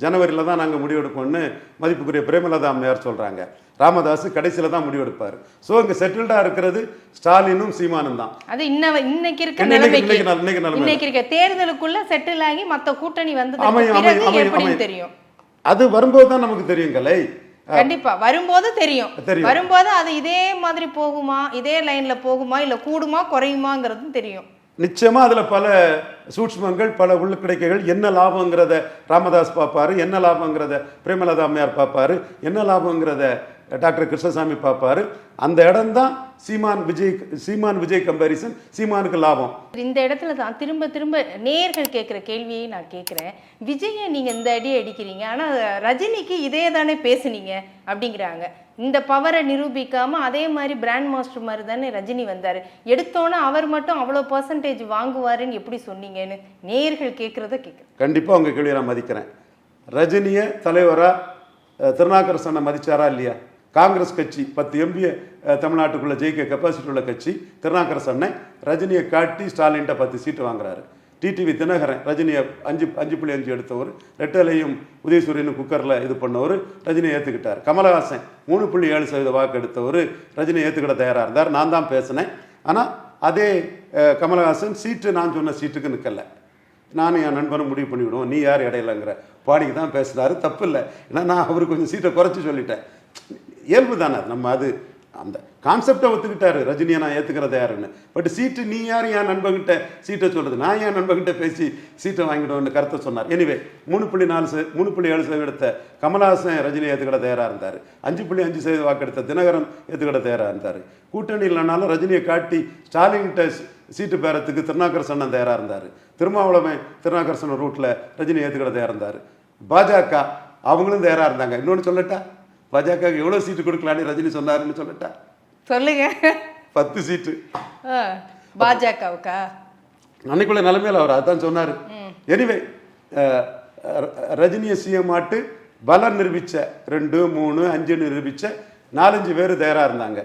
ஜனவரியில் தான் நாங்கள் முடிவெடுப்போம்னு மதிப்புக்குரிய பிரேமலதா அம்மையார் சொல்கிறாங்க. ராமதாஸ் கடைசியில் தான் முடிவெடுப்பார். ஸோ இங்கே செட்டில்டாக இருக்கிறது ஸ்டாலினும் சீமானும் தான். அது இன்னைக்கு இருக்க தேர்தலுக்குள்ள செட்டில் ஆகி மற்ற கூட்டணி வந்து தெரியும். அது வரும்போது தான் நமக்கு தெரியும் கலை. கண்டிப்பா வரும்போது தெரியும். வரும்போது அது இதே மாதிரி போகுமா, இதே லைன்ல போகுமா, இல்ல கூடுமா குறையுமாங்கிறது தெரியும். நிச்சயமா அதுல பல சூட்சுமங்கள், பல உள்ளுக்கிடைக்கைகள். என்ன லாபங்கிறத ராமதாஸ் பார்ப்பாரு, என்ன லாபங்கிறத பிரேமலதா அம்மையார் பார்ப்பாரு, என்ன லாபங்கிறத டாக்டர் கிருஷ்ணசாமி பார்ப்பாரு. அந்த இடம் தான் சீமான் விஜய் கம்பாரிசன். சீமானுக்கு லாபம். இந்த இடத்துல தான் திரும்ப திரும்ப நேயர்கள் கேட்குற கேள்வியை நான் கேட்குறேன். விஜயை நீங்கள் இந்த அடி அடிக்கிறீங்க, ஆனால் ரஜினிக்கு இதே தானே பேசுனீங்க அப்படிங்கிறாங்க. இந்த பவரை நிரூபிக்காமல் அதே மாதிரி பிராண்ட் மாஸ்டர் மாதிரி தானே ரஜினி வந்தார். எடுத்தோன்னே அவர் மட்டும் அவ்வளோ பர்சன்டேஜ் வாங்குவாருன்னு எப்படி சொன்னீங்கன்னு நேயர்கள் கேட்குறத கேட்குறேன். கண்டிப்பாக உங்கள் கேள்வியை நான் மதிக்கிறேன். ரஜினியை தலைவராக திருநாக்கரசனை மதிச்சாரா இல்லையா? காங்கிரஸ் கட்சி 10 எம்பியை தமிழ்நாட்டுக்குள்ளே ஜெயிக்க கெப்பாசிட்டி உள்ள கட்சி. திருநாக்கரசனை ரஜினியை காட்டி ஸ்டாலின்ட்ட 10 சீட்டு வாங்குறாரு. டிடிவி தினகரன் ரஜினியை 5.5 எடுத்தவர், ரெட்டலையும் உதயசூரியனும் குக்கரில் இது பண்ணவர், ரஜினியை ஏற்றுக்கிட்டார். கமலஹாசன் 3.7% வாக்கு எடுத்தவர், ரஜினியை ஏற்றுக்கிட தயாராக இருந்தார். நான் தான் பேசினேன். ஆனால் அதே கமலஹாசன் சீட்டு நான் சொன்ன சீட்டுக்கு நிற்கலை. நானும் என் நண்பனும் முடிவு பண்ணிவிடுவோம், நீ யார் இடையிலங்கிற பாடிக்கு தான் பேசுகிறாரு. தப்பு இல்லை. ஏன்னா நான் அவருக்கு கொஞ்சம் சீட்டை குறைச்சி சொல்லிட்டேன். இயல்பு தானே நம்ம. அது அந்த கான்செப்டை ஒத்துக்கிட்டாரு, ரஜினியை நான் ஏற்றுக்கிறத யாருன்னு. பட் சீட்டு நீ யார் என் நண்பகிட்ட சீட்டை சொல்கிறது, நான் என் நண்பகிட்ட பேசி சீட்டை வாங்கிடுவோன்னு கருத்தை சொன்னார். எனிவே 3.7% எடுத்த கமலஹாசன் ரஜினியை ஏற்றுக்கிட தயாராக இருந்தார். 5.5% வாக்கெடுத்த தினகரன் ஏற்றுக்கிட தயாராக இருந்தார். கூட்டணி இல்லைனாலும் ரஜினியை காட்டி ஸ்டாலின்கிட்ட சீட்டு பேரத்துக்கு திருநாக்கரசன் தயாராக இருந்தார். திருமாவளவன் திருநாக்கரசன் ரூட்டில் ரஜினியை ஏற்றுக்கிட தயாராக இருந்தார். பாஜக அவங்களும் தயாராக இருந்தாங்க. இன்னொன்று சொல்லட்டா, பாஜக எவ்வளோ சீட்டு கொடுக்கலான்னு ரஜினி சொன்னாருன்னு சொல்லட்டா? சொல்லுங்க. 10 சீட்டு பாஜகவுக்கா? அன்னைக்குள்ள நிலைமையில அவர் அதான் சொன்னார். எனிவே ரஜினியை சிஎம் ஆட்டு பலம் நிரூபிச்ச 2, 3, 5 நிரூபிச்ச 4-5 பேர் தயாராக இருந்தாங்க.